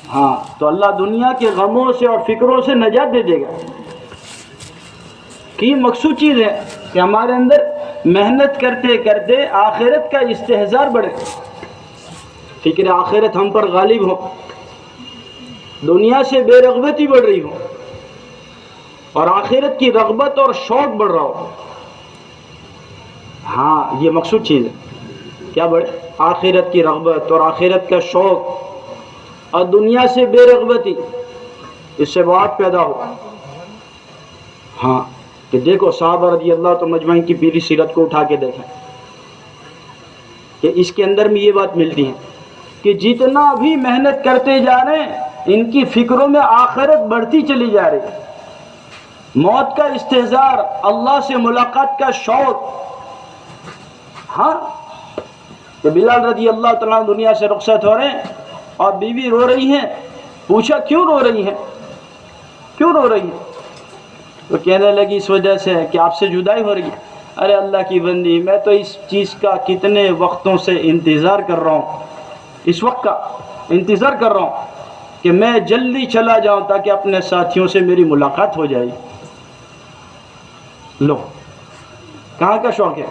ہاں تو اللہ دنیا کے غموں سے اور فکروں سے نجات دے دے گا. کہ یہ مقصود چیز ہے کہ ہمارے اندر محنت کرتے کرتے آخرت کا استحضار بڑھے، فکر آخرت ہم پر غالب ہو، دنیا سے بے رغبتی بڑھ رہی ہو اور آخرت کی رغبت اور شوق بڑھ رہا ہو. ہاں یہ مقصود چیز ہے. کیا بڑھے؟ آخرت کی رغبت اور آخرت کا شوق، اور دنیا سے بے رغبتی، اس سے بات پیدا ہو. ہاں کہ دیکھو صحابہ رضی اللہ تو مجمعین کی پیری سیرت کو اٹھا کے دیکھیں کہ اس کے اندر میں یہ بات ملتی ہے کہ جتنا بھی محنت کرتے جا رہے ہیں ان کی فکروں میں آخرت بڑھتی چلی جا رہی ہے. موت کا استحضار، اللہ سے ملاقات کا شوق. ہاں کہ بلال رضی اللہ تعالیٰ دنیا سے رخصت ہو رہے ہیں اور بیوی رو رہی ہیں. پوچھا کیوں رو رہی ہیں، کیوں رو رہی ہیں؟ تو کہنے لگی اس وجہ سے کہ آپ سے جدائی ہو رہی ہے. ارے اللہ کی بندی، میں تو اس چیز کا کتنے وقتوں سے انتظار کر رہا ہوں، اس وقت کا انتظار کر رہا ہوں کہ میں جلدی چلا جاؤں تاکہ اپنے ساتھیوں سے میری ملاقات ہو جائے. لو کہاں کا شوق ہے؟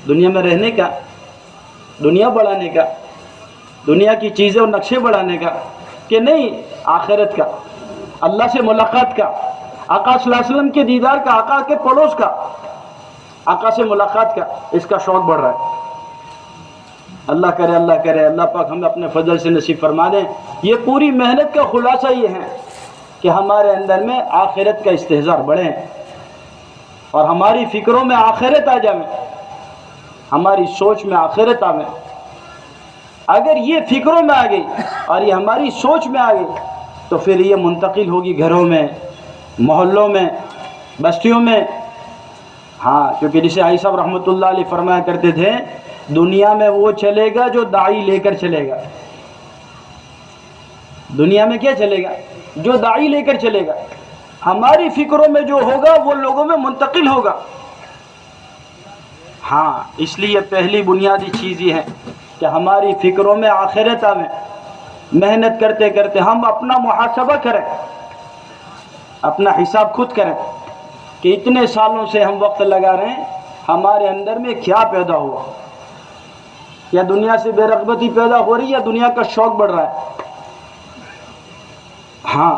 دنیا میں رہنے کا، دنیا بڑھانے کا، دنیا کی چیزیں اور نقشے بڑھانے کا، کہ نہیں آخرت کا، اللہ سے ملاقات کا، آقا صلی اللہ علیہ وسلم کے دیدار کا، آقا کے پڑوس کا، آقا سے ملاقات کا. اس کا شوق بڑھ رہا ہے. اللہ کرے، اللہ کرے، اللہ پاک ہمیں اپنے فضل سے نصیب فرما دیں. یہ پوری محنت کا خلاصہ یہ ہے کہ ہمارے اندر میں آخرت کا استحضار بڑھے اور ہماری فکروں میں آخرت آ جائے، ہماری سوچ میں آخرت آوے. اگر یہ فکروں میں آ گئی اور یہ ہماری سوچ میں آ گئی تو پھر یہ منتقل ہوگی گھروں میں، محلوں میں، بستیوں میں. ہاں کیونکہ جسے عیسی صاحب رحمۃ اللہ علیہ فرمایا کرتے تھے دنیا میں وہ چلے گا جو داعی لے کر چلے گا. دنیا میں کیا چلے گا؟ جو داعی لے کر چلے گا. ہماری فکروں میں جو ہوگا وہ لوگوں میں منتقل ہوگا. ہاں اس لیے پہلی بنیادی چیز یہ ہے کہ ہماری فکروں میں آخرت آوے. محنت کرتے کرتے ہم اپنا محاسبہ کریں، اپنا حساب خود کریں کہ اتنے سالوں سے ہم وقت لگا رہے ہیں، ہمارے اندر میں کیا پیدا ہوا؟ یا دنیا سے بے رغبتی پیدا ہو رہی ہے یا دنیا کا شوق بڑھ رہا ہے؟ ہاں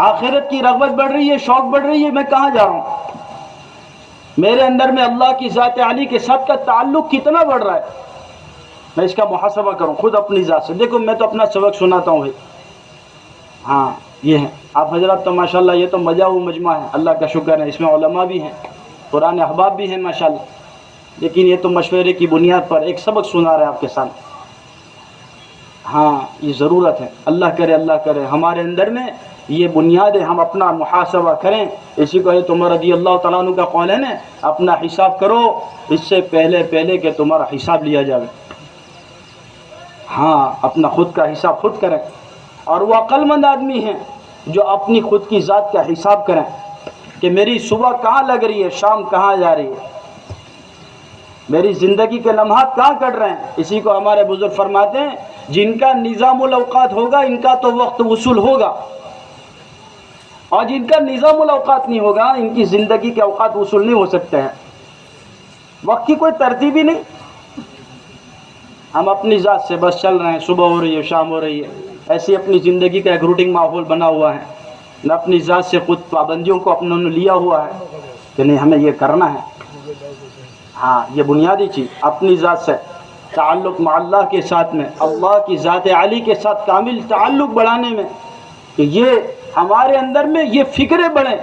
آخرت کی رغبت بڑھ رہی ہے، شوق بڑھ رہی ہے. میں کہاں جا رہا ہوں؟ میرے اندر میں اللہ کی ذات علی کے ساتھ کا تعلق کتنا بڑھ رہا ہے؟ میں اس کا محاسبہ کروں خود اپنی ذات سے. دیکھو میں تو اپنا سبق سناتا ہوں بھائی. ہاں یہ ہے. آپ حضرات تو ماشاءاللہ یہ تو مجا و مجمع ہے، اللہ کا شکر ہے. اس میں علماء بھی ہیں، قرآن احباب بھی ہیں ماشاءاللہ. لیکن یہ تو مشورے کی بنیاد پر ایک سبق سنا رہے ہیں آپ کے سامنے. ہاں یہ ضرورت ہے. اللہ کرے، اللہ کرے ہمارے اندر میں یہ بنیاد ہے، ہم اپنا محاسبہ کریں. اسی کو حضرت عمر رضی اللہ تعالیٰ عنہ کا قول ہے نا، اپنا حساب کرو اس سے پہلے کہ تمہارا حساب لیا جائے. ہاں اپنا خود کا حساب خود کریں. اور وہ عقل مند آدمی ہیں جو اپنی خود کی ذات کا حساب کریں کہ میری صبح کہاں لگ رہی ہے، شام کہاں جا رہی ہے، میری زندگی کے لمحات کہاں کٹ رہے ہیں. اسی کو ہمارے بزرگ فرماتے ہیں جن کا نظام الاوقات ہوگا ان کا تو وقت وصول ہوگا، اور جن کا نظام الاوقات نہیں ہوگا ان کی زندگی کے اوقات وصول نہیں ہو سکتے ہیں. وقت کی کوئی ترتیب ہی نہیں. ہم اپنی ذات سے بس چل رہے ہیں، صبح ہو رہی ہے، شام ہو رہی ہے، ایسی اپنی زندگی کا ایک روٹین ماحول بنا ہوا ہے. نہ اپنی ذات سے خود پابندیوں کو اپنوں نے لیا ہوا ہے کہ نہیں ہمیں یہ کرنا ہے. ہاں یہ بنیادی چیز اپنی ذات سے تعلق مع اللہ کے ساتھ میں، اللہ کی ذات علی کے ساتھ کامل تعلق بڑھانے میں، کہ یہ ہمارے اندر میں یہ فکریں بڑھیں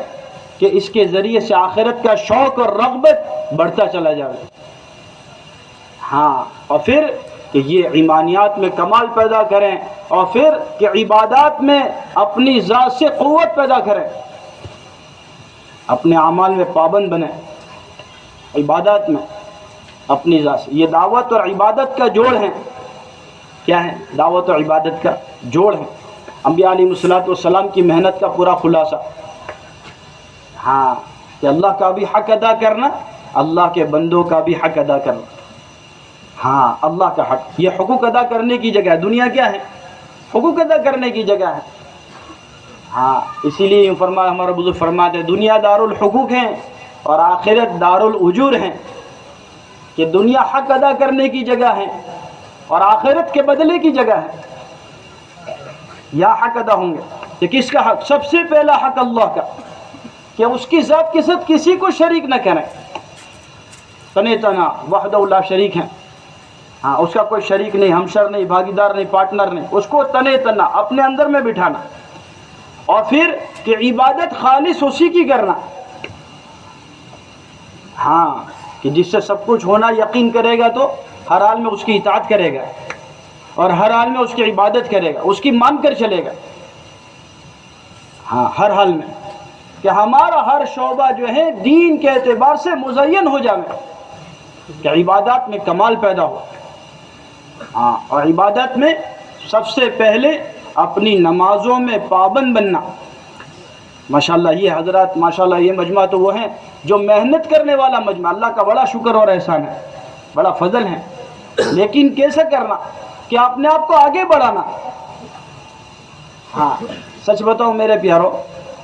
کہ اس کے ذریعے سے آخرت کا شوق اور رغبت بڑھتا چلا جائے. ہاں اور پھر کہ یہ ایمانیات میں کمال پیدا کریں، اور پھر کہ عبادات میں اپنی ذات سے قوت پیدا کریں، اپنے اعمال میں پابند بنیں، عبادات میں اپنی ذات سے. یہ دعوت اور عبادت کا جوڑ ہے. کیا ہے؟ دعوت اور عبادت کا جوڑ ہے. انبیاء علیہ الصلوۃ والسلام کی محنت کا پورا خلاصہ. ہاں کہ اللہ کا بھی حق ادا کرنا، اللہ کے بندوں کا بھی حق ادا کرنا. ہاں اللہ کا حق، یہ حقوق ادا کرنے کی جگہ ہے. دنیا کیا ہے؟ حقوق ادا کرنے کی جگہ ہے. ہاں اسی لیے فرمایا ہمارا بزرگ فرماتے ہیں دنیا دارالحقوق ہیں اور آخرت دارالاجور ہیں، کہ دنیا حق ادا کرنے کی جگہ ہے اور آخرت کے بدلے کی جگہ ہے. یا حق ادا ہوں گے کہ کس کا حق؟ سب سے پہلا حق اللہ کا، کہ اس کی ذات کے ساتھ کسی کو شریک نہ کریں. تنے تنا وحدہ لا شریک ہیں. ہاں اس کا کوئی شریک نہیں، ہمشر نہیں، بھاگیدار نہیں، پارٹنر نہیں. اس کو تنے تنا اپنے اندر میں بٹھانا، اور پھر کہ عبادت خالص اسی کی کرنا. ہاں کہ جس سے سب کچھ ہونا یقین کرے گا تو ہر حال میں اس کی اطاعت کرے گا اور ہر حال میں اس کی عبادت کرے گا، اس کی مان کر چلے گا. ہاں ہر حال میں کہ ہمارا ہر شعبہ جو ہے دین کے اعتبار سے مزین ہو جائے، کہ عبادات میں کمال پیدا ہو. ہاں اور عبادت میں سب سے پہلے اپنی نمازوں میں پابند بننا. ماشاءاللہ یہ حضرات، ماشاءاللہ یہ مجمع تو وہ ہیں جو محنت کرنے والا مجمع، اللہ کا بڑا شکر اور احسان ہے، بڑا فضل ہے. لیکن کیسے کرنا؟ کہ اپنے آپ کو آگے بڑھانا. ہاں سچ بتاؤ میرے پیارو،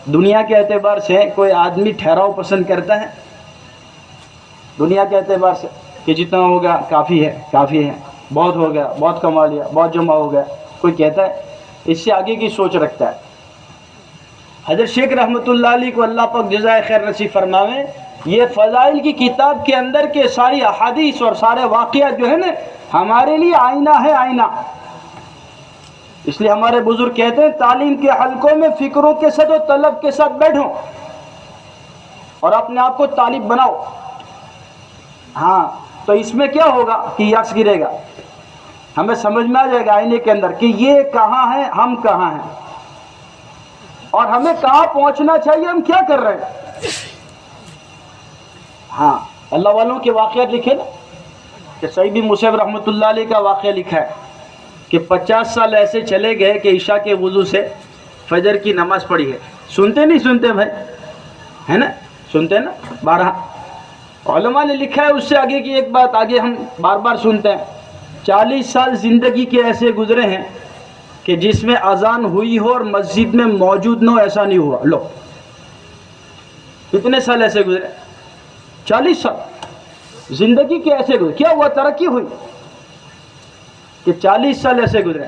دنیا کے اعتبار سے کوئی آدمی ٹھہراؤ پسند کرتا ہے؟ دنیا کے اعتبار سے کہ جتنا ہوگا کافی ہے، کافی ہے، بہت ہو گیا، بہت کما لیا، بہت جمع ہو گیا، کوئی کہتا ہے؟ اس سے آگے کی سوچ رکھتا ہے. حضرت شیخ رحمۃ اللہ علیہ کو اللہ پاک جزائے خیر نصیب فرماویں، یہ فضائل کی کتاب کے اندر کے ساری احادیث اور سارے واقعات جو ہے نا ہمارے لیے آئینہ ہے، آئینہ. اس لیے ہمارے بزرگ کہتے ہیں تعلیم کے حلقوں میں فکروں کے ساتھ اور طلب کے ساتھ بیٹھو اور اپنے آپ کو طالب بناؤ. ہاں تو اس میں کیا ہوگا کہ یکس گرے گا، ہمیں سمجھ میں آ جائے گا آئینے کے اندر کہ یہ کہاں ہے، ہم کہاں ہیں، اور ہمیں کہاں پہنچنا چاہیے، ہم کیا کر رہے ہیں. ہاں اللہ والوں کے واقعات لکھے نا، کہ سعید بن مسیب رحمۃ اللہ علیہ کا واقعہ لکھا ہے کہ 50 سال ایسے چلے گئے کہ عشاء کے وضو سے فجر کی نماز پڑھی ہے. سنتے نہیں سنتے بھائی، ہے نا، سنتے نا. 12 علماء نے لکھا ہے، اس سے آگے کی ایک بات آگے ہم بار بار سنتے ہیں. 40 سال زندگی کے ایسے گزرے ہیں کہ جس میں اذان ہوئی ہو اور مسجد میں موجود نہ ہو، ایسا نہیں ہوا. لو کتنے سال ایسے گزرے؟ 40 سال زندگی کے ایسے گزرے. کیا ہوا؟ ترقی ہوئی. کہ 40 سال ایسے گزرے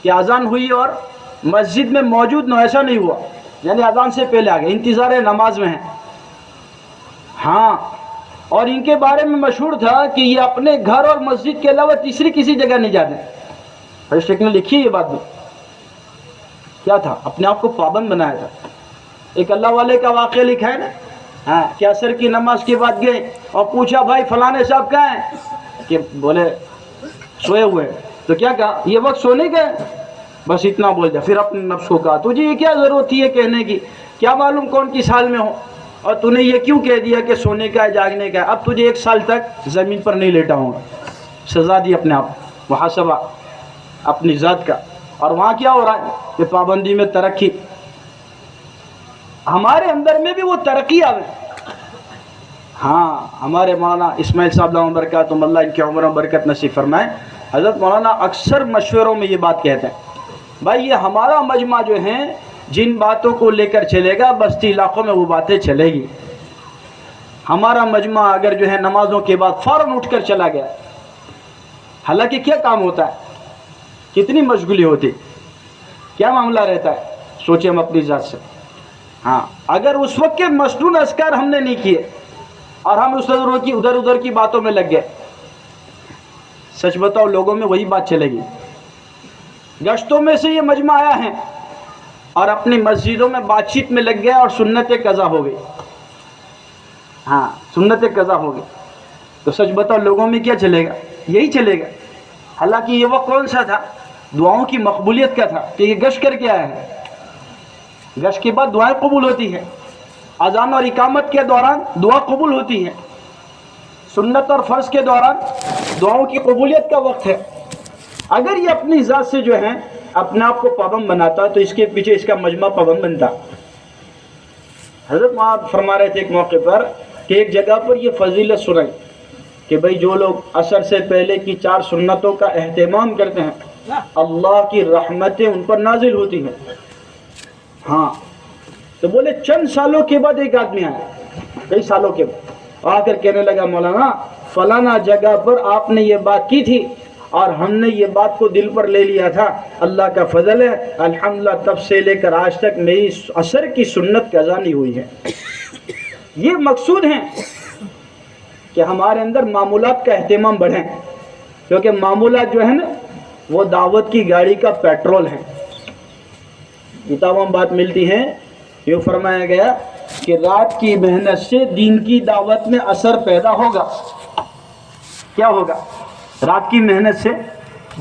کہ اذان ہوئی اور مسجد میں موجود نہ ہو، ایسا نہیں ہوا. یعنی اذان سے پہلے آ گئے، انتظار نماز میں ہیں. ہاں اور ان کے بارے میں مشہور تھا کہ یہ اپنے گھر اور مسجد کے علاوہ تیسری کسی جگہ نہیں جاتے. حضرت شیخ نے لکھی ہے یہ بات بھی. کیا تھا؟ اپنے آپ کو پابند بنایا تھا. ایک اللہ والے کا واقعہ لکھا ہے نا، ہاں کہ عصر کی نماز کے بعد گئے اور پوچھا بھائی فلانے صاحب کہاں ہیں؟ کہ بولے سوئے ہوئے. تو کیا کہا؟ یہ وقت سونے کا ہے. بس اتنا بول دیا. پھر اپنے نفس کو کہا تجھے یہ کیا ضرورت تھی یہ کہنے کی؟ کیا معلوم کون کس حال میں ہو، اور تو نے یہ کیوں کہہ دیا کہ سونے کا ہے، جاگنے کا ہے؟ اب تجھے 1 سال تک زمین پر نہیں لیٹا ہوں گا. سزا دی اپنے آپ، محاسبہ اپنی ذات کا. اور وہاں کیا ہو رہا ہے کہ پابندی میں ترقی. ہمارے اندر میں بھی وہ ترقی آئے. ہاں ہمارے مولانا اسماعیل صاحب دامت برکاتہم اللہ ان کی عمر میں برکت نصیب فرمائے، حضرت مولانا اکثر مشوروں میں یہ بات کہتے ہیں، بھائی یہ ہمارا مجمع جو ہے جن باتوں کو لے کر چلے گا بستی علاقوں میں وہ باتیں چلے گی. ہمارا مجمع اگر جو ہے نمازوں کے بعد فوراً اٹھ کر چلا گیا، حالانکہ کیا کام ہوتا ہے، کتنی مشغولی ہوتی، کیا معاملہ رہتا ہے، سوچیں ہم اپنی ذات سے. ہاں اگر اس وقت کے مصنون اذکار ہم نے نہیں کیے اور ہم اس ادھر ادھر کی باتوں میں لگ گئے، سچ بتاؤ لوگوں میں وہی بات چلے گی. گشتوں میں سے یہ مجمع آیا ہے اور اپنی مسجدوں میں بات چیت میں لگ گیا اور سنت قضا ہو گئی. ہاں سنت قضا ہو گئی تو سچ بتاؤ لوگوں میں کیا چلے گا؟ یہی چلے گا. حالانکہ یہ وقت کون سا تھا؟ دعاؤں کی مقبولیت کا تھا کہ یہ گشت کر کے آیا ہے. گشت کے بعد دعائیں قبول ہوتی ہیں، اذان اور اقامت کے دوران دعا قبول ہوتی ہے، سنت اور فرض کے دوران دعاؤں کی قبولیت کا وقت ہے. اگر یہ اپنی ذات سے جو ہے اپنے آپ کو پابند بناتا تو اس کے پیچھے اس کا مجمع پابند بنتا. حضرت وہاں فرما رہے تھے ایک موقع پر کہ ایک جگہ پر یہ فضیلت سنائی کہ بھئی جو لوگ عصر سے پہلے کی 4 سنتوں کا اہتمام کرتے ہیں اللہ کی رحمتیں ان پر نازل ہوتی ہیں. ہاں تو بولے چند سالوں کے بعد ایک آدمی آیا، کئی سالوں کے بعد آ کر کہنے لگا مولانا فلانا جگہ پر آپ نے یہ بات کی تھی اور ہم نے یہ بات کو دل پر لے لیا تھا، اللہ کا فضل ہے الحمدللہ تب سے لے کر آج تک میری عصر کی سنت قضا نہیں ہوئی ہے. یہ مقصود ہے کہ ہمارے اندر معمولات کا اہتمام بڑھیں، کیونکہ معمولات جو ہے نا وہ دعوت کی گاڑی کا پیٹرول ہے. کتابوں میں بات ملتی ہے، یہ فرمایا گیا کہ رات کی محنت سے دین کی دعوت میں اثر پیدا ہوگا. کیا ہوگا؟ رات کی محنت سے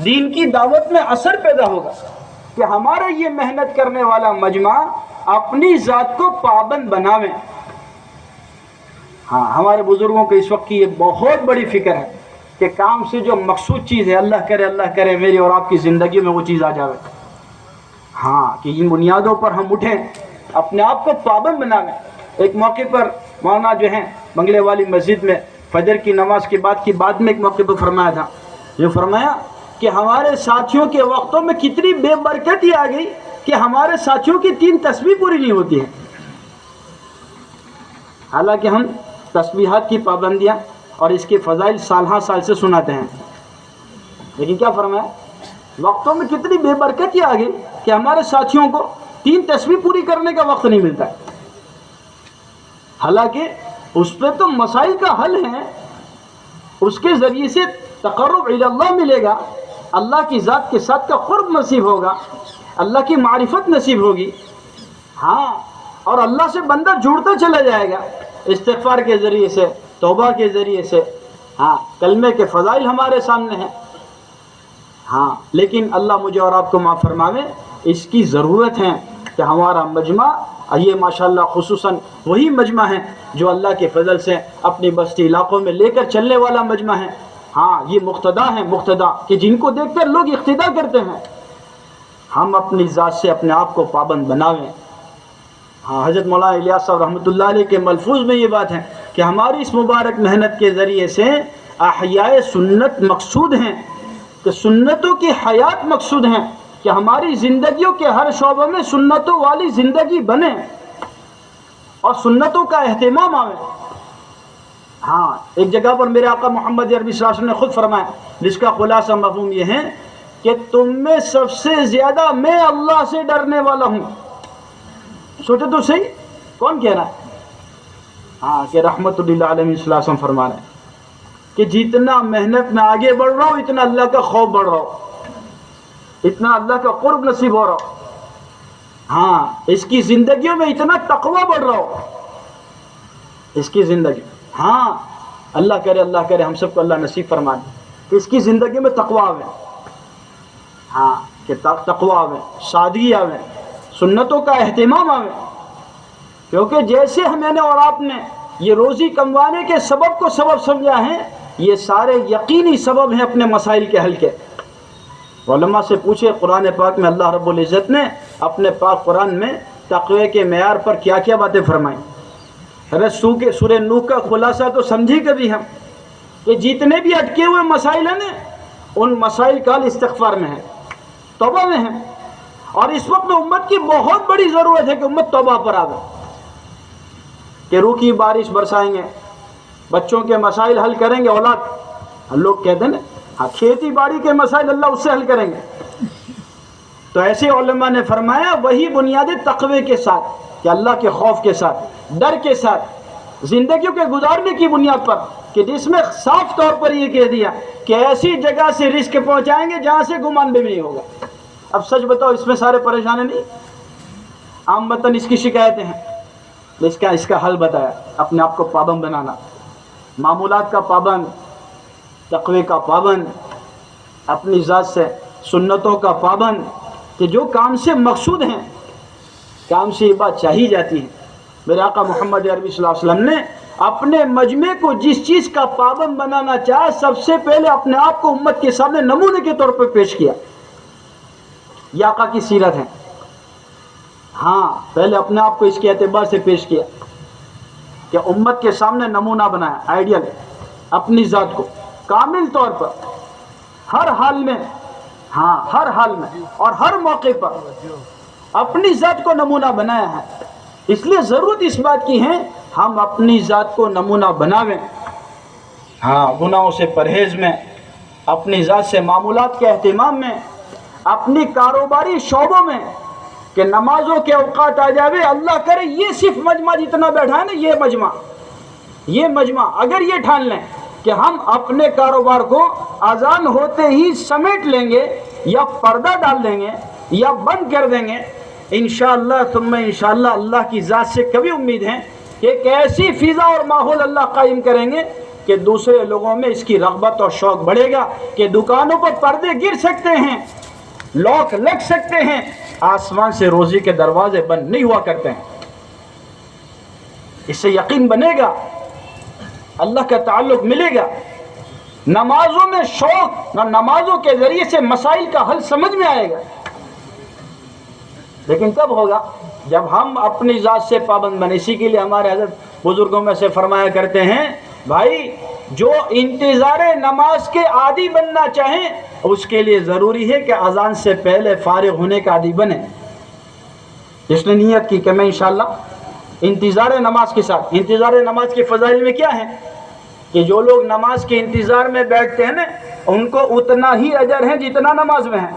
دین کی دعوت میں اثر پیدا ہوگا کہ ہمارا یہ محنت کرنے والا مجمع اپنی ذات کو پابند بناویں. ہاں ہمارے بزرگوں کو اس وقت کی یہ بہت بڑی فکر ہے کہ کام سے جو مقصود چیز ہے اللہ کرے میری اور آپ کی زندگی میں وہ چیز آ جاوے. ہاں کہ ان بنیادوں پر ہم اٹھیں، اپنے آپ کو پابند بناویں. ایک موقع پر مولانا جو ہیں بنگلے والی مسجد میں فجر کی نماز کے بعد میں ایک موقع پر فرمایا تھا، جو فرمایا کہ ہمارے ساتھیوں کے وقتوں میں کتنی بے برکتی آ گئی کہ ہمارے ساتھیوں کی 3 تسبیح پوری نہیں ہوتی ہیں، حالانکہ ہم تسبیحات کی پابندیاں اور اس کے فضائل سال ہاں سال سے سناتے ہیں. لیکن کیا فرمایا، وقتوں میں کتنی بے برکتی آ گئی کہ ہمارے ساتھیوں کو 3 تسبیح پوری کرنے کا وقت نہیں ملتا ہے. حالانکہ اس پہ تو مسائل کا حل ہے، اس کے ذریعے سے تقرب الی اللہ ملے گا، اللہ کی ذات کے ساتھ کا قرب نصیب ہوگا، اللہ کی معرفت نصیب ہوگی. ہاں اور اللہ سے بندہ جڑتا چلا جائے گا استغفار کے ذریعے سے، توبہ کے ذریعے سے. ہاں کلمے کے فضائل ہمارے سامنے ہیں. ہاں لیکن اللہ مجھے اور آپ کو معاف فرماوے، اس کی ضرورت ہے کہ ہمارا مجمع، یہ ماشاءاللہ خصوصاً وہی مجمع ہے جو اللہ کے فضل سے اپنی بستی علاقوں میں لے کر چلنے والا مجمع ہے. ہاں یہ مقتدا ہیں، مقتدا کہ جن کو دیکھ کر لوگ اقتدا کرتے ہیں. ہم اپنی ذات سے اپنے آپ کو پابند بناویں. ہاں حضرت مولانا الیاس صاحب رحمۃ اللہ علیہ کے ملفوظ میں یہ بات ہے کہ ہماری اس مبارک محنت کے ذریعے سے احیاء سنت مقصود ہیں، کہ سنتوں کی حیات مقصود ہیں، کہ ہماری زندگیوں کے ہر شعبے میں سنتوں والی زندگی بنے اور سنتوں کا اہتمام آوے. ہاں ایک جگہ پر میرے آقا محمد عربی صلی اللہ علیہ وسلم نے خود فرمایا، جس کا خلاصہ مفہوم یہ ہے کہ تم میں سب سے زیادہ میں اللہ سے ڈرنے والا ہوں. سوچے تو صحیح، کون کہہ رہا ہے؟ ہاں کہ رحمت للعالمین صلی اللہ علیہ وسلم فرما رہے ہیں کہ جتنا محنت میں آگے بڑھ رہا ہوں اتنا اللہ کا خوف بڑھ رہا ہو، اتنا اللہ کا قرب نصیب ہو رہا ہو. ہاں اس کی زندگیوں میں اتنا تقوی بڑھ رہا ہو، اس کی زندگی. ہاں اللہ کرے ہم سب کو اللہ نصیب فرمائے کہ اس کی زندگی میں تقوی آوے. ہاں کہ تقوی آوے، سادگی آوے، سنتوں کا اہتمام آوے. کیونکہ جیسے میں نے اور آپ نے یہ روزی کموانے کے سبب کو سبب سمجھا ہے، یہ سارے یقینی سبب ہیں اپنے مسائل کے حل کے. علماء سے پوچھے قرآن پاک میں اللہ رب العزت نے اپنے پاک قرآن میں تقوی کے معیار پر کیا کیا باتیں فرمائیں. سورہ نوح کا خلاصہ تو سمجھی کبھی ہم کہ جتنے بھی اٹکے ہوئے مسائل ہیں نا ان مسائل کا حل استغفار میں ہے، توبہ میں ہے. اور اس وقت میں امت کی بہت بڑی ضرورت ہے کہ امت توبہ پر آ گئے، کہ روح کی بارش برسائیں گے، بچوں کے مسائل حل کریں گے. اولاد لوگ کہتے ہیں نا ہاں کھیتی باڑی کے مسائل اللہ اس سے حل کریں گے. تو ایسے علماء نے فرمایا وہی بنیادی تقوی کے ساتھ، کہ اللہ کے خوف کے ساتھ، ڈر کے ساتھ زندگیوں کے گزارنے کی بنیاد پر، کہ جس میں صاف طور پر یہ کہہ دیا کہ ایسی جگہ سے رزق پہنچائیں گے جہاں سے گمان بھی نہیں ہوگا. اب سچ بتاؤ اس میں سارے پریشان نہیں؟ عام وطن اس کی شکایتیں ہیں. اس کا حل بتایا، اپنے آپ کو پابند بنانا، معمولات کا پابند، تقوی کا پابند، اپنی ذات سے سنتوں کا پابند، کہ جو کام سے مقصود ہیں کام سے یہ بات چاہی جاتی ہے. میرے آقا محمد عربی صلی اللہ علیہ وسلم نے اپنے مجمع کو جس چیز کا پابند بنانا چاہا سب سے پہلے اپنے آپ کو امت کے سامنے نمونے کے طور پر پیش کیا. یہ آقا کی سیرت ہے. ہاں پہلے اپنے آپ کو اس کے اعتبار سے پیش کیا کہ امت کے سامنے نمونہ بنایا، آئیڈیل اپنی ذات کو کامل طور پر ہر حال میں ہاں ہر حال میں اور ہر موقع پر اپنی ذات کو نمونہ بنایا ہے. اس لیے ضرورت اس بات کی ہے ہم اپنی ذات کو نمونہ بناویں. ہاں گناہوں سے پرہیز میں، اپنی ذات سے معمولات کے اہتمام میں، اپنی کاروباری شعبوں میں، کہ نمازوں کے اوقات آ جاوے. اللہ کرے یہ صرف مجمع جتنا بیٹھا ہے نا، یہ مجمع اگر یہ ٹھان لیں کہ ہم اپنے کاروبار کو اذان ہوتے ہی سمیٹ لیں گے یا پردہ ڈال دیں گے یا بند کر دیں گے، انشاءاللہ ثم انشاءاللہ اللہ کی ذات سے کبھی امید ہے کہ ایک ایسی فضا اور ماحول اللہ قائم کریں گے کہ دوسرے لوگوں میں اس کی رغبت اور شوق بڑھے گا کہ دکانوں پر پردے گر سکتے ہیں، لاک لگ سکتے ہیں، آسمان سے روزی کے دروازے بند نہیں ہوا کرتے ہیں. اس سے یقین بنے گا، اللہ کا تعلق ملے گا. نمازوں میں شوق، نمازوں کے ذریعے سے مسائل کا حل سمجھ میں آئے گا. لیکن کب ہوگا؟ جب ہم اپنی ذات سے پابند بنے. اسی کے لیے ہمارے حضرت بزرگوں میں سے فرمایا کرتے ہیں، بھائی جو انتظار نماز کے عادی بننا چاہیں اس کے لیے ضروری ہے کہ اذان سے پہلے فارغ ہونے کا عادی بنے. جس نے نیت کی کہ میں انشاءاللہ انتظار نماز کے ساتھ، انتظار نماز کے فضائل میں کیا ہے کہ جو لوگ نماز کے انتظار میں بیٹھتے ہیں نا ان کو اتنا ہی اجر ہے جتنا نماز میں ہے.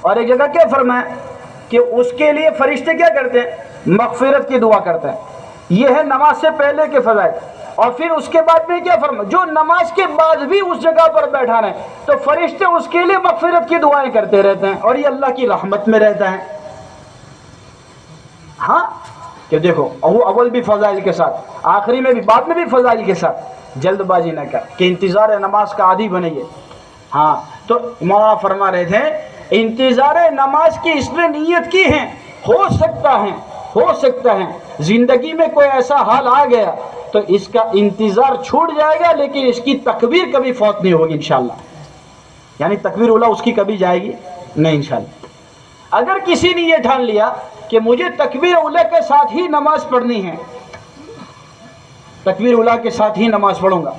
اور ایک جگہ کیا فرمایا کہ اس کے لیے فرشتے کیا کرتے ہیں؟ مغفرت کی دعا کرتے ہیں. یہ ہے نماز سے پہلے کے فضائل. اور پھر اس کے بعد میں کیا فرمایا؟ جو نماز کے بعد بھی اس جگہ پر بیٹھا رہے تو فرشتے اس کے لیے مغفرت کی دعائیں کرتے رہتے ہیں اور یہ اللہ کی رحمت میں رہتا ہے. ہاں کہ دیکھو اول بھی فضائل کے ساتھ، آخری میں بھی، بعد میں بھی فضائل کے ساتھ. جلد بازی نہ کر کہ انتظار نماز کا عادی بنے گے. ہاں تو مولانا فرما رہے تھے انتظار نماز کی اس نے نیت کی ہے، ہو سکتا ہے زندگی میں کوئی ایسا حال آ گیا تو اس کا انتظار چھوٹ جائے گا لیکن اس کی تکبیر کبھی فوت نہیں ہوگی انشاءاللہ. یعنی تکبیر اولا اس کی کبھی جائے گی نہیں انشاءاللہ. اگر کسی نے یہ ٹھان لیا کہ مجھے تکبیر اولا کے ساتھ ہی نماز پڑھنی ہے، تکبیر اولا کے ساتھ ہی نماز پڑھوں گا،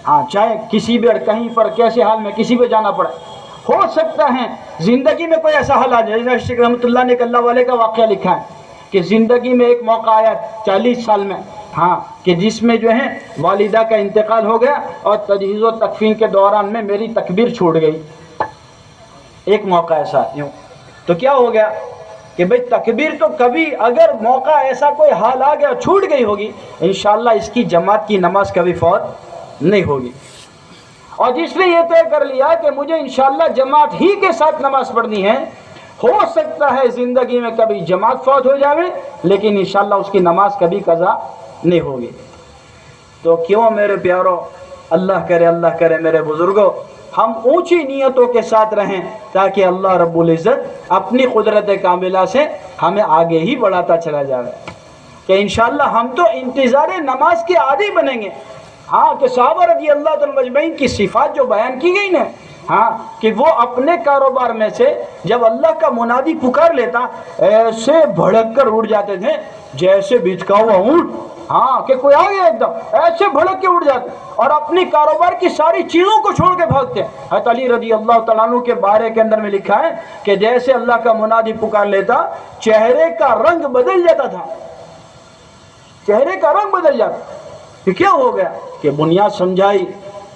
ہاں چاہے کسی بھی کہیں پر کیسے حال میں کسی پہ جانا پڑے. ہو سکتا ہے زندگی میں کوئی ایسا حال آ جائے. جیسے شیخ رحمۃ اللہ نے ایک اللہ والے کا واقعہ لکھا ہے کہ زندگی میں ایک موقع آیا 40 سال میں، ہاں کہ جس میں جو ہے والدہ کا انتقال ہو گیا اور تجہیز و تکفین کے دوران میں میری تکبیر چھوٹ گئی. ایک موقع ایسا یوں تو کیا ہو گیا کہ بھئی تکبیر تو کبھی اگر موقع ایسا کوئی حال آ گیا چھوٹ گئی ہوگی انشاءاللہ اس کی جماعت کی نماز کبھی فوت نہیں ہوگی. اور جس نے یہ طے کر لیا کہ مجھے انشاءاللہ جماعت ہی کے ساتھ نماز پڑھنی ہے، ہو سکتا ہے زندگی میں کبھی جماعت فوت ہو جاوے لیکن انشاءاللہ اس کی نماز کبھی قضا نہیں ہوگی. تو کیوں میرے پیارو، اللہ کرے میرے بزرگوں ہم اونچی نیتوں کے ساتھ رہیں تاکہ اللہ رب العزت اپنی قدرت کاملہ سے ہمیں آگے ہی بڑھاتا چلا جائے کہ انشاءاللہ ہم تو انتظار نماز کے عادی بنیں گے. ہاں کہ صحابہ رضی اللہ تعالیٰ اجمعین کی صفات جو بیان کی گئی نا، ہاں کہ وہ اپنے کاروبار میں سے جب اللہ کا منادی پکار لیتا ایسے بھڑک کر اڑ جاتے تھے جیسے بھٹکا ہوا اونٹ. ہاں کہ کوئی آ گیا ایک دم ایسے بھڑک کے اڑ جاتے اور اپنی کاروبار کی ساری چیزوں کو چھوڑ کے بھاگتے. حضرت علی رضی اللہ تعالیٰ عنہ کے بارے کے اندر میں لکھا ہے کہ جیسے اللہ کا منادی پکار لیتا چہرے کا رنگ بدل جاتا تھا، چہرے کا رنگ بدل جاتا. کہ کیا ہو گیا کہ بنیاد سمجھائی.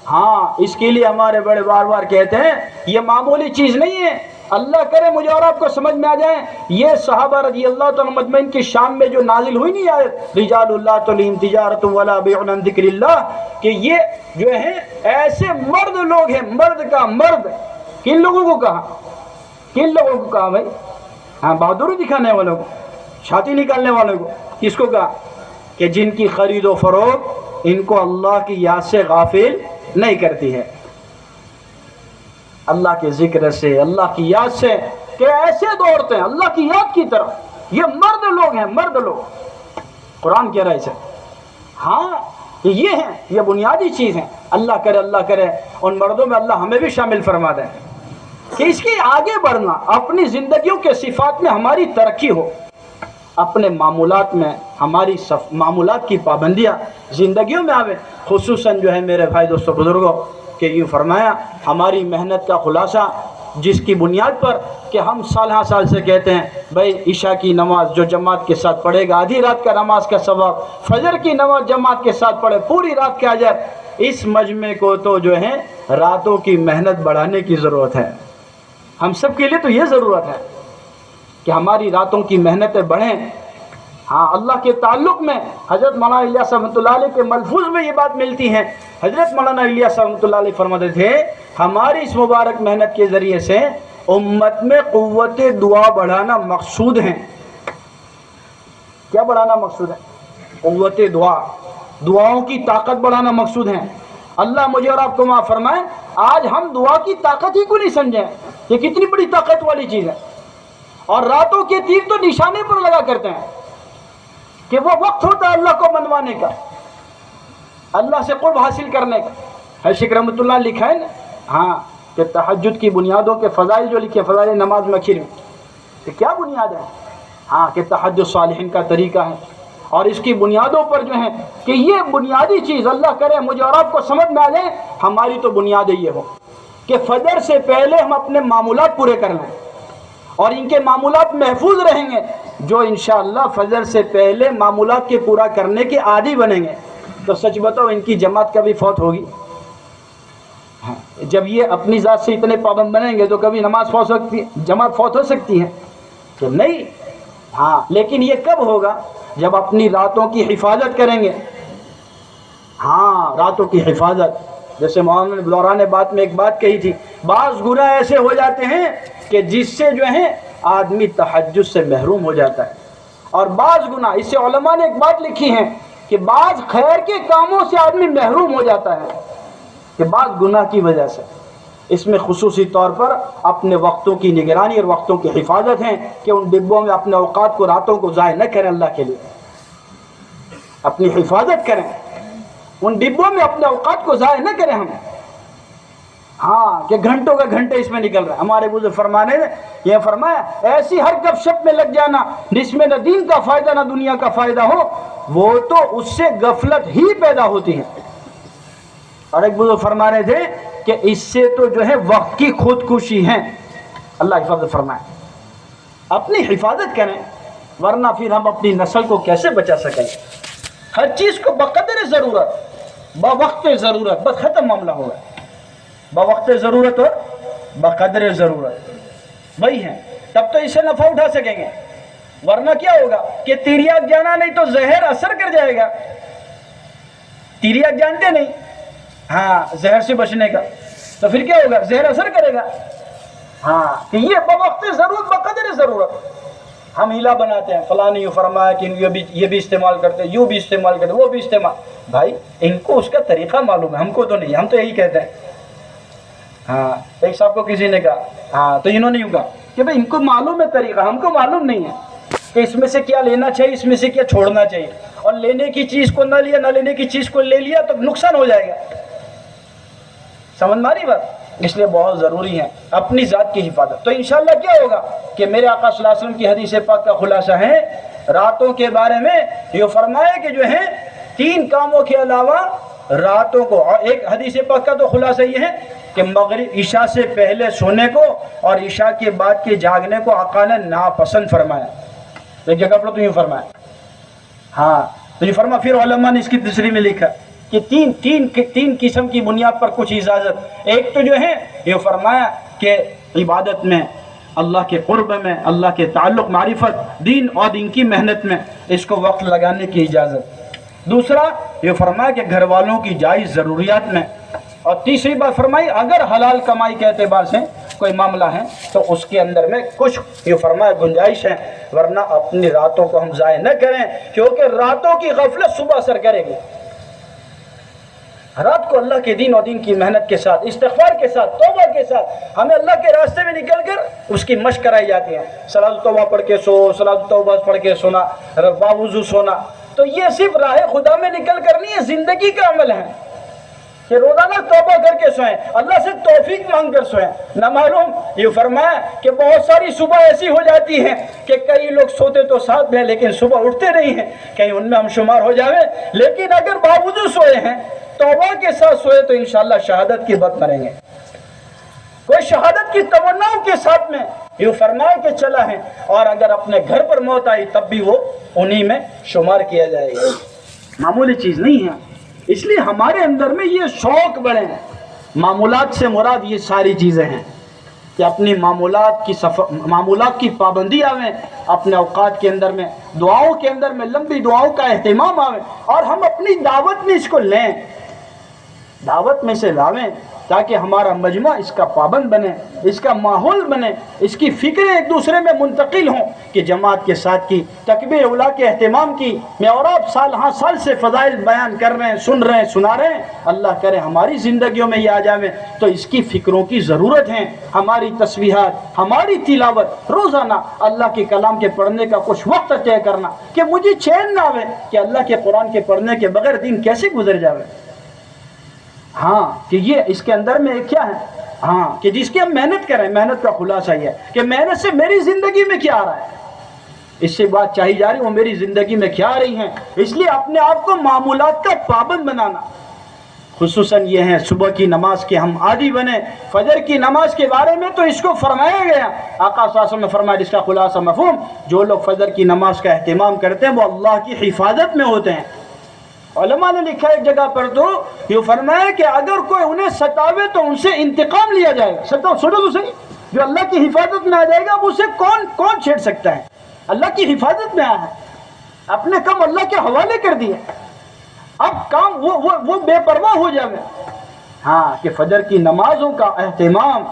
ہاں اس کے لیے ہمارے بڑے بار بار کہتے ہیں یہ معمولی چیز نہیں ہے. اللہ کرے مجھے اور آپ کو سمجھ میں آ جائیں یہ صحابہ رضی اللہ تعالیٰ مجمعین کی شان میں جو نازل ہوئی نہیں آیت رجال اللہ تلہم تجارت ولا بیع عن ذکر اللہ، کہ یہ جو ہیں ایسے مرد لوگ ہیں، مرد کا مرد. کن لوگوں کو کہا؟ کن لوگوں کو کہا بھائی؟ ہاں بہادری دکھانے والوں کو، چھاتی نکالنے والوں کو. کس کو کہا؟ کہ جن کی خرید و فروخت ان کو اللہ کی یاد سے غافل نہیں کرتی ہے، اللہ کے ذکر سے، اللہ کی یاد سے، کہ ایسے دوڑتے ہیں اللہ کی یاد کی طرف. یہ مرد لوگ ہیں، مرد لوگ. قرآن کہہ رہا ہے اسے. ہاں یہ ہیں، یہ بنیادی چیز ہیں. اللہ کرے ان مردوں میں اللہ ہمیں بھی شامل فرما دیں کہ اس کی آگے بڑھنا، اپنی زندگیوں کے صفات میں ہماری ترقی ہو، اپنے معمولات میں ہماری معمولات کی پابندیاں زندگیوں میں آوے. خصوصاً جو ہے میرے بھائی دوستوں بزرگوں کہ یوں فرمایا ہماری محنت کا خلاصہ جس کی بنیاد پر کہ ہم سالہ سال سے کہتے ہیں بھائی عشاء کی نماز جو جماعت کے ساتھ پڑھے گا آدھی رات کا نماز کا ثواب، فجر کی نماز جماعت کے ساتھ پڑھے پوری رات کے اجر۔ اس مجمع کو تو جو ہے راتوں کی محنت بڑھانے کی ضرورت ہے، ہم سب کے لیے تو یہ ضرورت ہے کہ ہماری راتوں کی محنتیں بڑھیں۔ ہاں اللہ کے تعلق میں حضرت مولانا الیاس رحمۃ اللہ علیہ کے ملفوظ میں یہ بات ملتی ہے۔ حضرت مولانا الیاس رحمۃ اللہ علیہ فرماتے تھے ہماری اس مبارک محنت کے ذریعے سے امت میں قوت دعا بڑھانا مقصود ہے۔ کیا بڑھانا مقصود ہے؟ قوت دعا، دعاؤں کی طاقت بڑھانا مقصود ہے۔ اللہ مجھے اور آپ کو معاف فرمائے، آج ہم دعا کی طاقت ہی کو نہیں سمجھیں، یہ کتنی بڑی طاقت والی چیز ہے۔ اور راتوں کے تیر تو نشانے پر لگا کرتے ہیں کہ وہ وقت ہوتا ہے اللہ کو منوانے کا، اللہ سے قرب حاصل کرنے کا۔ ہے شیخ رحمۃ اللہ لکھا ہے نا، ہاں کہ تہجد کی بنیادوں کے فضائل جو لکھے، فضائل نماز میں آخر میں کہ کیا بنیاد ہے؟ ہاں کہ تہجد صالحین کا طریقہ ہے، اور اس کی بنیادوں پر جو ہے کہ یہ بنیادی چیز اللہ کرے مجھے اور آپ کو سمجھ میں آ جائے، ہماری تو بنیاد یہ ہو کہ فجر سے پہلے ہم اپنے معمولات پورے کر لیں اور ان کے معمولات محفوظ رہیں گے۔ جو انشاءاللہ فجر سے پہلے معمولات کے پورا کرنے کے عادی بنیں گے تو سچ بتاؤ ان کی جماعت کبھی فوت ہوگی؟ جب یہ اپنی ذات سے اتنے پابند بنیں گے تو کبھی نماز فوت ہو سکتی ہے، جماعت فوت ہو سکتی ہے تو نہیں۔ ہاں لیکن یہ کب ہوگا؟ جب اپنی راتوں کی حفاظت کریں گے۔ ہاں راتوں کی حفاظت، جیسے مولانا دوران بات میں ایک بات کہی تھی، بعض گناہ ایسے ہو جاتے ہیں کہ جس سے جو ہے آدمی تہجد سے محروم ہو جاتا ہے، اور بعض گناہ، اس سے علماء نے ایک بات لکھی ہے کہ بعض خیر کے کاموں سے آدمی محروم ہو جاتا ہے کہ بعض گناہ کی وجہ سے۔ اس میں خصوصی طور پر اپنے وقتوں کی نگرانی اور وقتوں کی حفاظت ہے کہ ان ڈبوں میں اپنے اوقات کو، راتوں کو ضائع نہ کریں، اللہ کے لیے اپنی حفاظت کریں، ان ڈبوں میں اپنے اوقات کو ضائع نہ کریں ہم۔ ہاں کہ گھنٹوں کا گھنٹے اس میں نکل رہا ہے۔ ہمارے بزرگ فرمانے نے یہ فرمایا ایسی ہر گپ شپ میں لگ جانا جس میں نہ دین کا فائدہ نہ دنیا کا فائدہ ہو، وہ تو اس سے غفلت ہی پیدا ہوتی ہے۔ اور ایک بزرگ فرما رہے تھے کہ اس سے تو جو ہے وقت کی خودکشی ہے۔ اللہ حفاظت فرمائے، اپنی حفاظت کریں ورنہ پھر ہم اپنی نسل کو کیسے بچا سکیں؟ ہر چیز کو بقدر ضرورت، بوقت ضرورت، بس ختم معاملہ ہوگا۔ بوقت ضرورت اور بقدر ضرورت وہی ہیں، تب تو اسے نفع اٹھا سکیں گے، ورنہ کیا ہوگا کہ تیریاک جانا نہیں تو زہر اثر کر جائے گا۔ تیریاک جانتے نہیں، ہاں زہر سے بچنے کا، تو پھر کیا ہوگا؟ زہر اثر کرے گا۔ ہاں کہ یہ بوقت ضرورت بقدر ضرورت۔ ہم ہیلا بناتے ہیں، فلاں نے یوں فرمایا کہ یہ بھی استعمال کرتے، یوں بھی استعمال کرتے، وہ بھی استعمال۔ بھائی ان کو اس کا طریقہ معلوم ہے، ہم کو تو نہیں، ہم تو یہی کہتے ہیں۔ ہاں ایک صاحب کو کسی نے کہا، ہاں تو انہوں نے یوں کہا کہ بھائی ان کو معلوم ہے طریقہ، ہم کو معلوم نہیں ہے کہ اس میں سے کیا لینا چاہیے، اس میں سے کیا چھوڑنا چاہیے، اور لینے کی چیز کو نہ لیا، نہ لینے کی چیز کو لے لیا تو نقصان ہو جائے گا۔ سمجھ ماری بات؟ اس لیے بہت ضروری ہے اپنی ذات کی حفاظت۔ تو انشاءاللہ کیا ہوگا کہ میرے آقا صلی اللہ علیہ وسلم کی حدیث پاک کا خلاصہ ہے راتوں کے بارے میں، یہ فرمایا کہ جو ہے 3 کاموں کے علاوہ راتوں کو، اور ایک حدیث پاک کا تو خلاصہ یہ ہے کہ مغرب عشاء سے پہلے سونے کو اور عشاء کے بعد کے جاگنے کو آقا نے ناپسند فرمایا۔ ایک جگہ پر تو یوں فرمایا، ہاں تو یہ فرما، پھر علماء نے اس کی تشریح میں لکھا کہ تین قسم کی بنیاد پر کچھ اجازت۔ ایک تو جو ہے یہ فرمایا کہ عبادت میں، اللہ کے قرب میں، اللہ کے تعلق، معرفت، دین اور دین کی محنت میں اس کو وقت لگانے کی اجازت۔ دوسرا یہ فرمایا کہ گھر والوں کی جائز ضروریات میں، اور تیسری بات فرمائی اگر حلال کمائی کے اعتبار سے کوئی معاملہ ہے تو اس کے اندر میں کچھ یہ فرمایا گنجائش ہے، ورنہ اپنی راتوں کو ہم ضائع نہ کریں، کیونکہ راتوں کی غفلت صبح اثر کرے گی۔ رات کو اللہ کے دین اور دین کی محنت کے ساتھ، استغفار کے ساتھ، توبہ کے ساتھ ہمیں اللہ کے راستے میں نکل کر اس کی مشق کرائی جاتی ہے۔ صلاۃ توبہ پڑھ کے سو، صلاۃ توبہ پڑھ کے سونا، باوضو سونا، تو یہ صرف راہ خدا میں نکل کر نہیں ہے، زندگی کا عمل ہے کہ روزانہ توبہ کر کے سوئیں، اللہ سے توفیق مانگ کر سوئیں۔ نہ معلوم یہ فرمایا کہ بہت ساری صبح ایسی ہو جاتی ہیں کہ کئی لوگ سوتے تو ساتھ میں لیکن صبح اٹھتے نہیں ہیں، کہیں ان میں ہم شمار ہو جاویں، لیکن اگر باوجود سوئے ہیں، توبہ کے ساتھ سوئے تو انشاءاللہ شہادت کی بات کریں گے۔ کوئی شہادت کی تمناؤں کے ساتھ میں یوں فرما کے چلا ہے، اور اگر اپنے گھر پر موت آئی تب بھی وہ انہی میں شمار کیا جائے گا. معمولی چیز نہیں ہے. اس لیے ہمارے اندر میں یہ شوق بڑھے ہیں. معمولات سے مراد یہ ساری چیزیں ہیں کہ اپنی معمولات کی پابندی آویں، اپنے اوقات کے اندر میں دعاؤں کے اندر میں لمبی دعاؤں کا اہتمام آویں، اور ہم اپنی دعوت میں اس کو لیں، دعوت میں سے لاویں، تاکہ ہمارا مجمع اس کا پابند بنے، اس کا ماحول بنے، اس کی فکریں ایک دوسرے میں منتقل ہوں کہ جماعت کے ساتھ کی تکبیر اولیٰ کے اہتمام کی. میں اور آپ سال سے فضائل بیان کر رہے ہیں، سن رہے ہیں، سنا رہے ہیں. اللہ کرے ہماری زندگیوں میں یہ آ جائے تو اس کی فکروں کی ضرورت ہے. ہماری تسبیحات، ہماری تلاوت، روزانہ اللہ کے کلام کے پڑھنے کا کچھ وقت طے کرنا کہ مجھے چین نہ آوے کہ اللہ کے قرآن کے پڑھنے کے بغیر دن کیسے گزر جاوے. ہاں کہ یہ اس کے اندر میں کیا ہے، ہاں کہ جس کی ہم محنت کریں، محنت کا خلاصہ یہ ہے کہ محنت سے میری زندگی میں کیا آ رہا ہے، اس سے بات چاہی جا رہی وہ میری زندگی میں کیا آ رہی ہیں. اس لیے اپنے آپ کو معمولات کا پابند بنانا، خصوصاً یہ ہے صبح کی نماز کے ہم عادی بنے. فجر کی نماز کے بارے میں تو اس کو فرمایا گیا، آقا صلی اللہ علیہ وسلم نے فرمایا، جس کا خلاصہ مفہوم، جو لوگ فجر کی نماز کا اہتمام کرتے ہیں وہ اللہ کی حفاظت میں ہوتے ہیں. علماء نے لکھا ایک جگہ پر تو یہ فرمایا کہ اگر کوئی انہیں ستاوے تو ان سے انتقام لیا جائے گا. سنو تو صحیح، جو اللہ کی حفاظت میں آ جائے گا اسے کون چھیڑ سکتا ہے؟ اللہ کی حفاظت میں آیا ہے، اپنے کام اللہ کے حوالے کر دیے، اب کام وہ بے پرواہ ہو جائے. ہاں کہ فجر کی نمازوں کا اہتمام،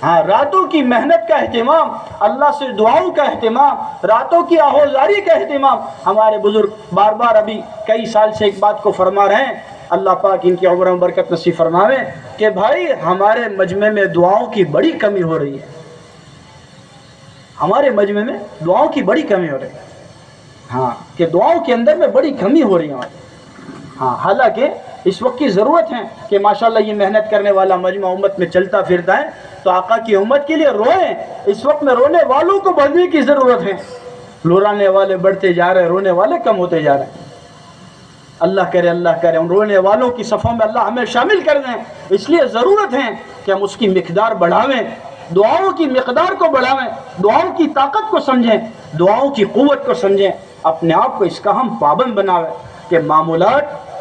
ہاں راتوں کی محنت کا اہتمام، اللہ سے دعاؤں کا اہتمام، راتوں کی آہوزاری کا اہتمام. ہمارے بزرگ بار بار ابھی کئی سال سے ایک بات کو فرما رہے ہیں، اللہ پاک ان کی عمر میں برکت نصیب فرماوے، کہ بھائی ہمارے مجمع میں دعاؤں کی بڑی کمی ہو رہی ہے. ہمارے مجمع میں دعاؤں کی بڑی کمی ہو رہی ہے. ہاں کہ دعاؤں کے اندر میں بڑی کمی ہو رہی ہے. ہاں حالانکہ اس وقت کی ضرورت ہے کہ ماشاءاللہ یہ محنت کرنے والا مجمع امت میں چلتا پھرتا ہے، تو آقا کی امت کے لیے روئیں. اس وقت میں رونے والوں کو بڑھنے کی ضرورت ہے. رونے والے بڑھتے جا رہے، رونے والے کم ہوتے جا رہے ہیں. اللہ کرے ان رونے والوں کی صفوں میں اللہ ہمیں شامل کر دیں. اس لیے ضرورت ہے کہ ہم اس کی مقدار بڑھاویں، دعاؤں کی مقدار کو بڑھاویں، دعاؤں کی طاقت کو سمجھیں، دعاؤں کی قوت کو سمجھیں، اپنے آپ کو اس کا ہم پابند بناویں کہ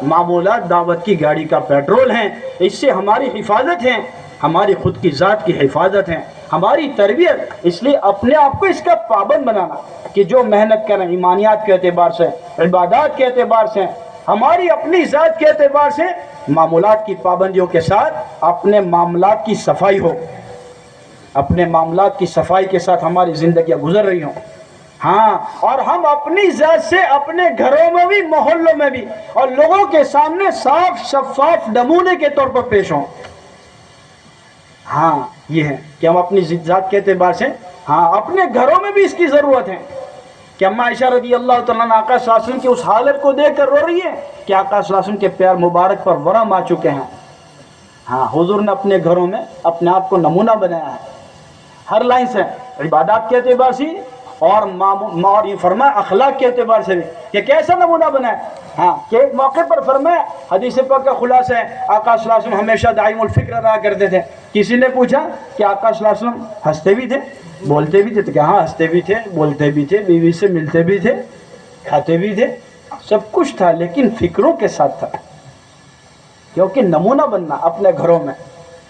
معمولات دعوت کی گاڑی کا پیٹرول ہیں. اس سے ہماری حفاظت ہے، ہماری خود کی ذات کی حفاظت ہے، ہماری تربیت. اس لیے اپنے آپ کو اس کا پابند بنانا کہ جو محنت کریں ایمانیات کے اعتبار سے، عبادات کے اعتبار سے، ہماری اپنی ذات کے اعتبار سے معمولات کی پابندیوں کے ساتھ اپنے معاملات کی صفائی ہو، اپنے معاملات کی صفائی کے ساتھ ہماری زندگیاں گزر رہی ہوں. ہاں اور ہم اپنی ذات سے اپنے گھروں میں بھی، محلوں میں بھی، اور لوگوں کے سامنے صاف شفاف نمونے کے طور پر پیش ہوں. ہاں یہ ہے کہ ہم اپنی ذات کے اعتبار سے، ہاں اپنے گھروں میں بھی اس کی ضرورت ہے کہ اماں عائشہ رضی اللہ تعالیٰ عنہ آقا صلی اللہ علیہ وسلم کی اس حالت کو دیکھ کر رو رہی ہے کہ آقا صلی اللہ علیہ وسلم کے پیر مبارک پر ورم آ چکے ہیں. ہاں حضور نے اپنے گھروں میں اپنے آپ کو نمونہ بنایا ہے ہر لائن سے، عبادات کے اعتبار سے اور یہ فرمایا اخلاق کے اعتبار سے بھی کہ کیسا نمونہ بنایا. ہاں کہ ایک موقع پر فرمایا، حدیث پاک کا خلاصہ ہے، آقا صلی اللہ علیہ وسلم ہمیشہ دائم الفکر رہا کرتے تھے. کسی نے پوچھا کہ آقا صلی اللہ علیہ وسلم ہنستے بھی تھے، بولتے بھی تھے؟ تو کہ ہاں ہنستے بھی تھے، بولتے بھی تھے، بیوی سے ملتے بھی تھے، کھاتے بھی تھے، سب کچھ تھا، لیکن فکروں کے ساتھ تھا. کیونکہ نمونہ بننا اپنے گھروں میں،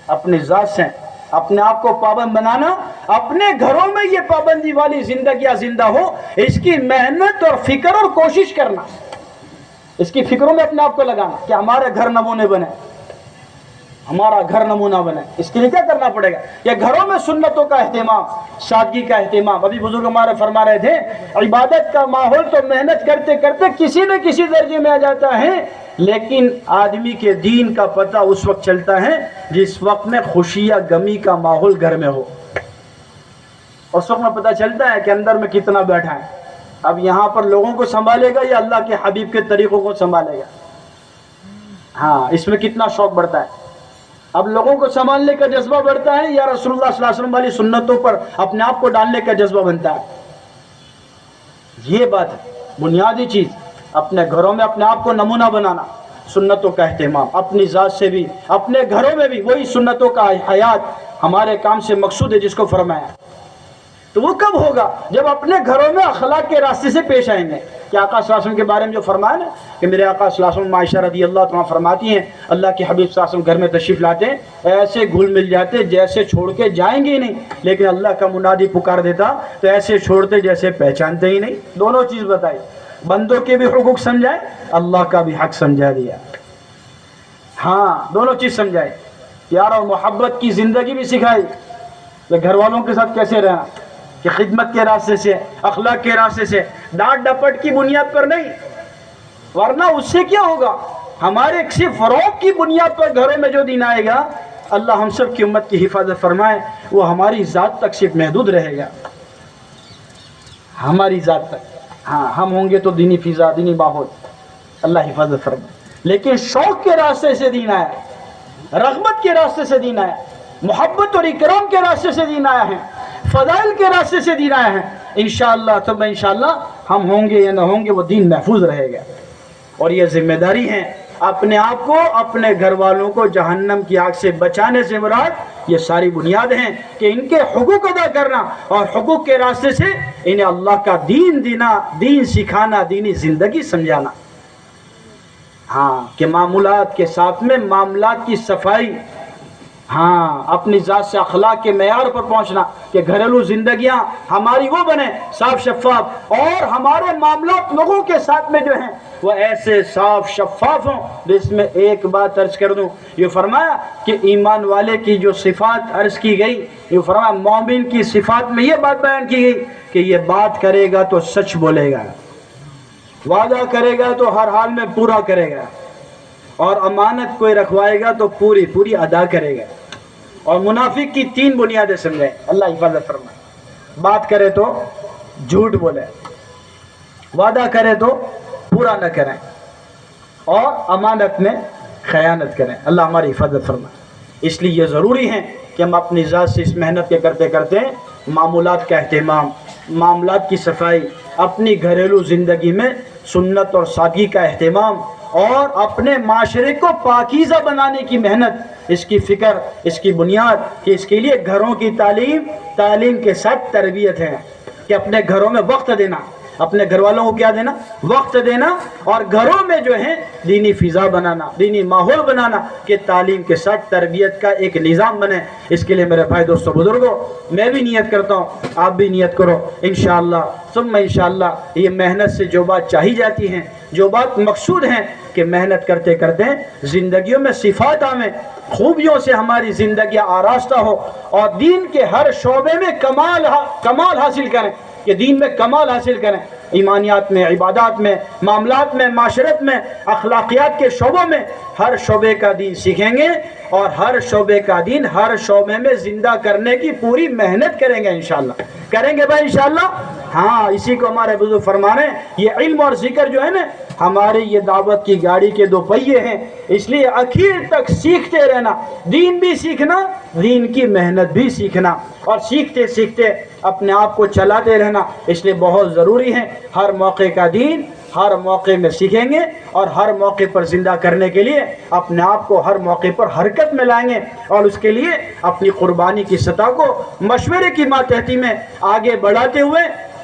اپنی ذات سے اپنے آپ کو پابند بنانا، اپنے گھروں میں یہ پابندی والی زندگیاں زندہ ہو، اس کی محنت اور فکر اور کوشش کرنا، اس کی فکروں میں اپنے آپ کو لگانا کہ ہمارے گھر نمونے بنے، ہمارا گھر نمونہ بنے. اس کے لیے کیا کرنا پڑے گا کہ گھروں میں سنتوں کا اہتمام، سادگی کا اہتمام. ابھی بزرگ ہمارے فرما رہے تھے عبادت کا ماحول تو محنت کرتے کرتے کسی نہ کسی درجے میں آ جاتا ہے، لیکن آدمی کے دین کا پتہ اس وقت چلتا ہے جس وقت میں خوشی یا غمی کا ماحول گھر میں ہو. اس وقت میں پتہ چلتا ہے کہ اندر میں کتنا بیٹھا ہے. اب یہاں پر لوگوں کو سنبھالے گا یا اللہ کے حبیب کے طریقوں کو سنبھالے گا؟ ہاں اس میں کتنا شوق بڑھتا ہے. اب لوگوں کو سنبھالنے کا جذبہ بڑھتا ہے یا رسول اللہ صلی اللہ علیہ وسلم والی سنتوں پر اپنے آپ کو ڈالنے کا جذبہ بنتا ہے؟ یہ بات ہے بنیادی چیز. اپنے گھروں میں اپنے آپ کو نمونہ بنانا، سنتوں کا اہتمام، اپنی ذات سے بھی، اپنے گھروں میں بھی وہی سنتوں کا حیات. ہمارے کام سے مقصود ہے جس کو فرمایا، تو وہ کب ہوگا؟ جب اپنے گھروں میں اخلاق کے راستے سے پیش آئیں گے۔ کہ آقا صلی اللہ علیہ وسلم کے بارے میں جو فرمایا نا کہ میرے آقا صلی اللہ علیہ وسلم، عائشہ رضی اللہ عنہا فرماتی ہیں اللہ کے حبیب صلی اللہ علیہ وسلم گھر میں تشریف لاتے ہیں، ایسے گھل مل جاتے جیسے چھوڑ کے جائیں گے ہی نہیں، لیکن اللہ کا منادی پکار دیتا تو ایسے چھوڑتے جیسے پہچانتے ہی نہیں۔ دونوں چیز بتائی، بندوں کے بھی حقوق سمجھائے، اللہ کا بھی حق سمجھا دیا۔ ہاں دونوں چیز سمجھائے، پیار اور محبت کی زندگی بھی سکھائی کہ گھر والوں کے ساتھ کیسے رہنا، کہ خدمت کے راستے سے، اخلاق کے راستے سے، ڈانٹ ڈپٹ کی بنیاد پر نہیں، ورنہ اس سے کیا ہوگا؟ ہمارے صرف فروغ کی بنیاد پر گھروں میں جو دین آئے گا، اللہ ہم سب کی امت کی حفاظت فرمائے، وہ ہماری ذات تک صرف محدود رہے گا، ہماری ذات تک۔ ہاں ہم ہوں گے تو دینی فضا، دینی ماحول، اللہ حفاظت فرمائے۔ لیکن شوق کے راستے سے دین آیا، رغبت کے راستے سے دین آیا، محبت اور اکرام کے راستے سے دین آیا ہے، فضائل کے راستے سے دین آیا ہے، انشاءاللہ تب انشاءاللہ ہم ہوں گے یا نہ ہوں گے وہ دین محفوظ رہے گا۔ اور یہ ذمہ داری ہے اپنے آپ کو، اپنے گھر والوں کو جہنم کی آگ سے بچانے سے مراد یہ ساری بنیاد ہیں کہ ان کے حقوق ادا کرنا اور حقوق کے راستے سے انہیں اللہ کا دین دینا، دین سکھانا، دینی زندگی سمجھانا۔ ہاں کہ معمولات کے ساتھ میں معاملات کی صفائی، ہاں اپنی ذات سے اخلاق کے معیار پر پہنچنا کہ گھریلو زندگیاں ہماری وہ بنے صاف شفاف، اور ہمارے معاملات لوگوں کے ساتھ میں جو ہیں وہ ایسے صاف شفاف ہوں۔ اس میں ایک بات عرض کر دوں، یہ فرمایا کہ ایمان والے کی جو صفات عرض کی گئی، یہ فرمایا مومن کی صفات میں یہ بات بیان کی گئی کہ یہ بات کرے گا تو سچ بولے گا، وعدہ کرے گا تو ہر حال میں پورا کرے گا، اور امانت کوئی رکھوائے گا تو پوری پوری ادا کرے گا۔ اور منافق کی تین بنیادیں سمجھیں، اللہ حفاظت فرمائے۔ بات کرے تو جھوٹ بولے، وعدہ کرے تو پورا نہ کریں، اور امانت میں خیانت کریں، اللہ ہماری حفاظت فرمائے۔ اس لیے یہ ضروری ہے کہ ہم اپنی ذات سے اس محنت کے کرتے کرتے معمولات کا اہتمام، معاملات کی صفائی، اپنی گھریلو زندگی میں سنت اور سادگی کا اہتمام، اور اپنے معاشرے کو پاکیزہ بنانے کی محنت، اس کی فکر، اس کی بنیاد کہ اس کے لیے گھروں کی تعلیم کے ساتھ تربیت ہے، کہ اپنے گھروں میں وقت دینا، اپنے گھر والوں کو کیا دینا؟ وقت دینا، اور گھروں میں جو ہے دینی فضا بنانا، دینی ماحول بنانا کہ تعلیم کے ساتھ تربیت کا ایک نظام بنے۔ اس کے لیے میرے بھائی دوستو بزرگوں، میں بھی نیت کرتا ہوں، آپ بھی نیت کرو، انشاءاللہ ثم انشاءاللہ یہ محنت سے جو بات چاہی جاتی ہیں، جو بات مقصود ہیں کہ محنت کرتے کرتے زندگیوں میں صفات آویں، خوبیوں سے ہماری زندگیاں آراستہ ہو، اور دین کے ہر شعبے میں کمال حاصل کریں، کہ دین میں کمال حاصل کریں، ایمانیات میں، عبادات میں، معاملات میں، معاشرت میں، اخلاقیات کے شعبوں میں ہر شعبے کا دین سیکھیں گے، اور ہر شعبے کا دین ہر شعبے میں زندہ کرنے کی پوری محنت کریں گے، انشاءاللہ کریں گے بھائی انشاءاللہ۔ ہاں اسی کو ہمارے بزرگ فرما رہے ہیں، یہ علم اور ذکر جو ہے نا ہماری یہ دعوت کی گاڑی کے دو پہیے ہیں، اس لیے اخیر تک سیکھتے رہنا، دین بھی سیکھنا، دین کی محنت بھی سیکھنا، اور سیکھتے سیکھتے اپنے آپ کو چلاتے رہنا، اس لیے بہت ضروری ہے ہر موقع کا دین ہر موقع میں سیکھیں گے، اور ہر موقع پر زندہ کرنے کے لیے اپنے آپ کو ہر موقع پر حرکت میں لائیں گے، اور اس کے لیے اپنی قربانی کی سطح کو مشورے کی ماتحتی میں آگے بڑھاتے ہوئے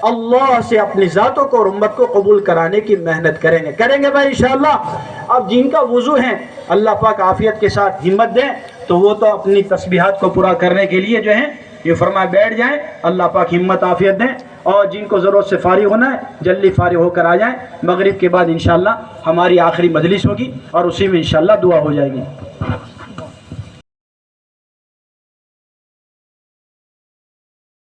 اللہ سے اپنی ذاتوں کو اور امت کو قبول کرانے کی محنت کریں گے بھائی انشاءاللہ۔ اب جن کا وضو ہے اللہ پاک عافیت کے ساتھ ہمت دیں، تو وہ تو اپنی تسبیحات کو پورا کرنے کے لیے جو ہے یہ فرمائے بیٹھ جائیں، اللہ پاک ہمت عافیت دیں، اور جن کو ضرورت سے فارغ ہونا ہے جلدی فارغ ہو کر آ جائیں۔ مغرب کے بعد انشاءاللہ ہماری آخری مجلس ہوگی، اور اسی میں انشاءاللہ دعا ہو جائے گی۔